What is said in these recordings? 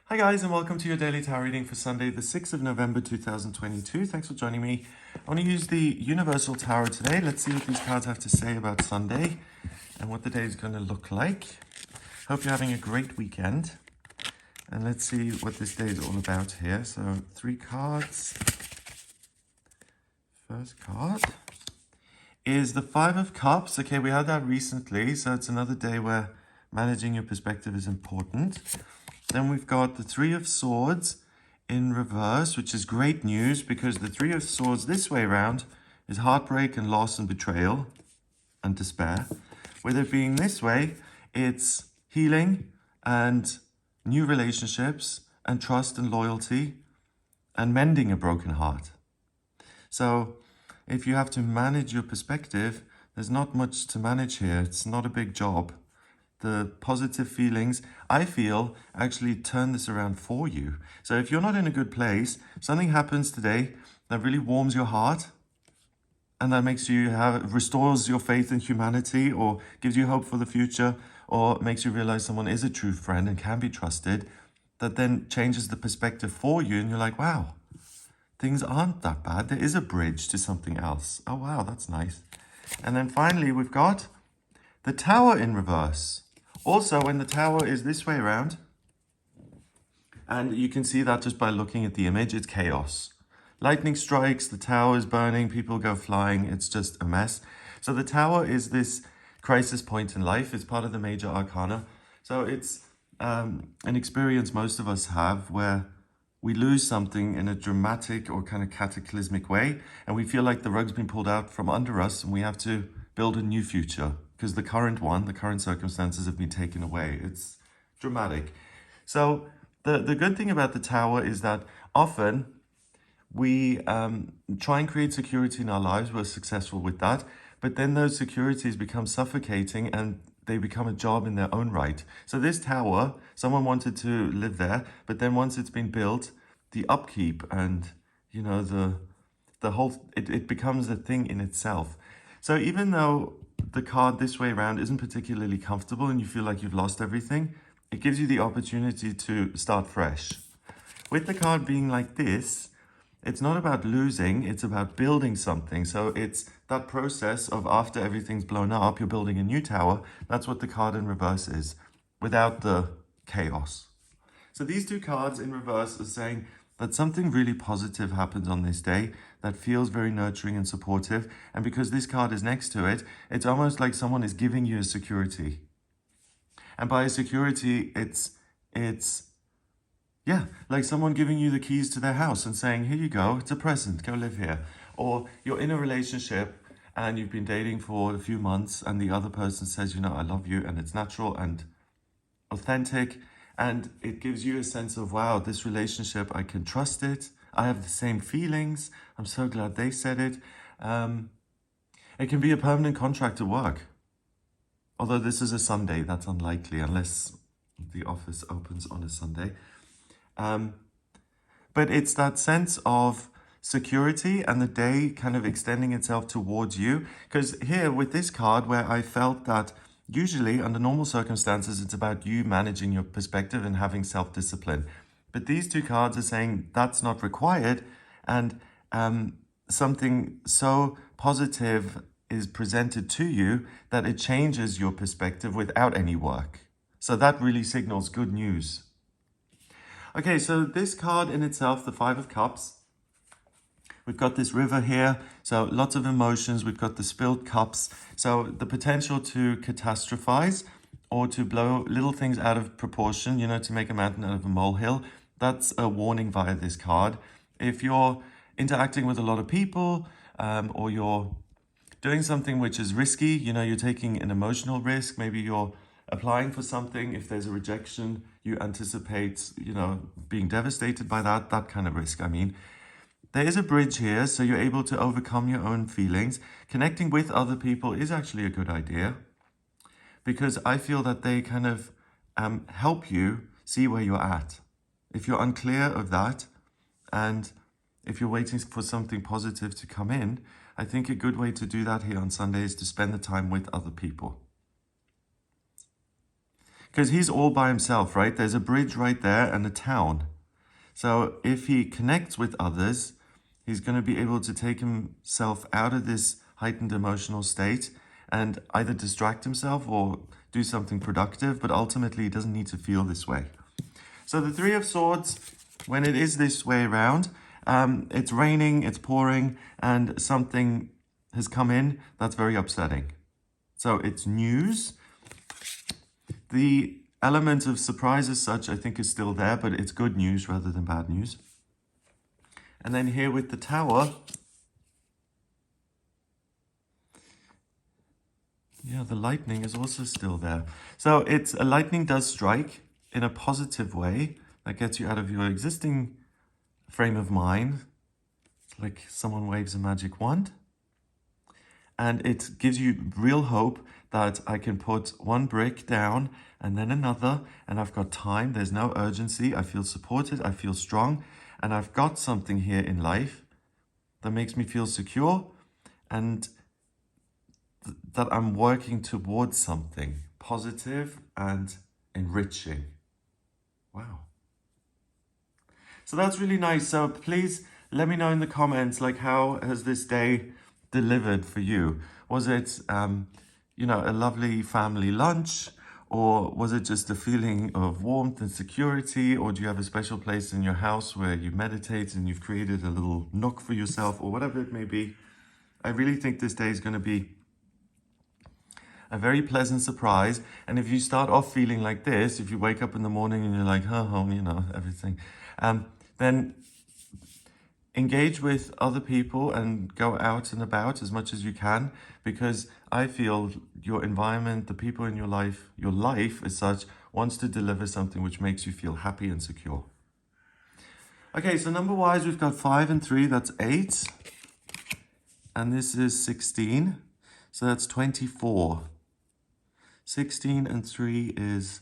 Hi guys, and welcome to your daily tarot reading for Sunday, the 6th of November 2022. Thanks for joining me. I want to use the Universal Tarot today. Let's see what these cards have to say about Sunday and what the day is going to look like. Hope you're having a great weekend. And let's see what this day is all about here. So 3 cards. First card is the 5 of Cups. Okay, we had that recently, so it's another day where managing your perspective is important. Then we've got the 3 of Swords in reverse, which is great news because the 3 of Swords this way around is heartbreak and loss and betrayal and despair. With it being this way, it's healing and new relationships and trust and loyalty and mending a broken heart. So if you have to manage your perspective, there's not much to manage here. It's not a big job. The positive feelings, I feel, actually turn this around for you. So if you're not in a good place, something happens today that really warms your heart and that makes you restores your faith in humanity or gives you hope for the future or makes you realize someone is a true friend and can be trusted, that then changes the perspective for you and you're like, wow, things aren't that bad. There is a bridge to something else. Oh, wow, that's nice. And then finally, we've got the Tower in reverse. Also, when the Tower is this way around, and you can see that just by looking at the image, it's chaos. Lightning strikes, the Tower is burning, people go flying, it's just a mess. So the Tower is this crisis point in life. It's part of the major arcana. So it's an experience most of us have where we lose something in a dramatic or kind of cataclysmic way, and we feel like the rug's been pulled out from under us and we have to build a new future because the current circumstances have been taken away. It's dramatic. So the good thing about the Tower is that often we try and create security in our lives. We're successful with that. But then those securities become suffocating and they become a job in their own right. So this tower, someone wanted to live there, but then once it's been built, the upkeep and, you know, the whole, it becomes a thing in itself. So even though the card this way around isn't particularly comfortable and you feel like you've lost everything, it gives you the opportunity to start fresh. With the card being like this, it's not about losing, it's about building something. So it's that process of after everything's blown up, you're building a new tower. That's what the card in reverse is, without the chaos. So these 2 cards in reverse are saying that something really positive happens on this day that feels very nurturing and supportive. And because this card is next to it, it's almost like someone is giving you a security. And by a security, it's like someone giving you the keys to their house and saying, here you go, it's a present, go live here. Or you're in a relationship and you've been dating for a few months and the other person says, you know, I love you, and it's natural and authentic. And it gives you a sense of, wow, this relationship, I can trust it. I have the same feelings. I'm so glad they said it. It can be a permanent contract at work. Although this is a Sunday, that's unlikely unless the office opens on a Sunday. But it's that sense of security and the day kind of extending itself towards you. Because here with this card, where I felt that usually under normal circumstances, it's about you managing your perspective and having self-discipline. But these 2 cards are saying that's not required. And something so positive is presented to you that it changes your perspective without any work. So that really signals good news. Okay, so this card in itself, the 5 of Cups, we've got this river here, so lots of emotions. We've got the spilled cups, so the potential to catastrophize or to blow little things out of proportion, you know, to make a mountain out of a molehill. That's a warning via this card. If you're interacting with a lot of people or you're doing something which is risky, you know, you're taking an emotional risk, maybe you're applying for something, if there's a rejection, you anticipate, you know, being devastated by that kind of risk. I mean, there is a bridge here, so you're able to overcome your own feelings. Connecting with other people is actually a good idea because I feel that they kind of help you see where you're at. If you're unclear of that and if you're waiting for something positive to come in, I think a good way to do that here on Sunday is to spend the time with other people. because he's all by himself, right? There's a bridge right there and a town. So if he connects with others, he's going to be able to take himself out of this heightened emotional state and either distract himself or do something productive, but ultimately he doesn't need to feel this way. So the Three of Swords, when it is this way around, it's raining, it's pouring, and something has come in that's very upsetting. So it's news. The element of surprise as such, I think, is still there, but it's good news rather than bad news. And then here with the Tower, yeah, the lightning is also still there. So it's a lightning does strike in a positive way that gets you out of your existing frame of mind. It's like someone waves a magic wand. And it gives you real hope that I can put one brick down and then another, and I've got time. There's no urgency. I feel supported. I feel strong. And I've got something here in life that makes me feel secure and that I'm working towards something positive and enriching. Wow. So that's really nice. So please let me know in the comments, like, how has this day delivered for you? Was it, you know, a lovely family lunch? Or was it just a feeling of warmth and security? Or do you have a special place in your house where you meditate and you've created a little nook for yourself, or whatever it may be? I really think this day is going to be a very pleasant surprise. And if you start off feeling like this, if you wake up in the morning and you're like, oh, you know, everything, then engage with other people and go out and about as much as you can, because I feel your environment, the people in your life as such, wants to deliver something which makes you feel happy and secure. Okay, so number-wise, we've got 5 and 3, that's 8. And this is 16, so that's 24. 16 and 3 is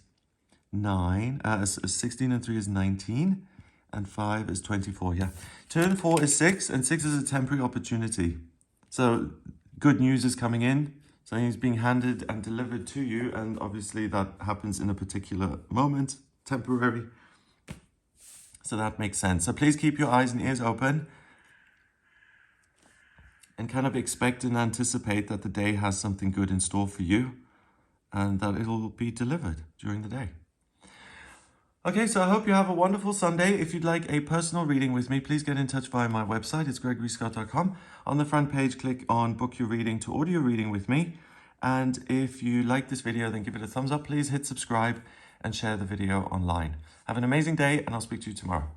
9. 16 and 3 is 19. And 5 is 24, yeah. Turn 4 is 6, and 6 is a temporary opportunity. So good news is coming in. Something is being handed and delivered to you, and obviously that happens in a particular moment, temporary. So that makes sense. So please keep your eyes and ears open and kind of expect and anticipate that the day has something good in store for you and that it'll be delivered during the day. Okay, so I hope you have a wonderful Sunday. If you'd like a personal reading with me, please get in touch via my website. It's gregoryscott.com. On the front page, click on Book Your Reading to audio reading with me. And if you like this video, then give it a thumbs up. Please hit subscribe and share the video online. Have an amazing day, and I'll speak to you tomorrow.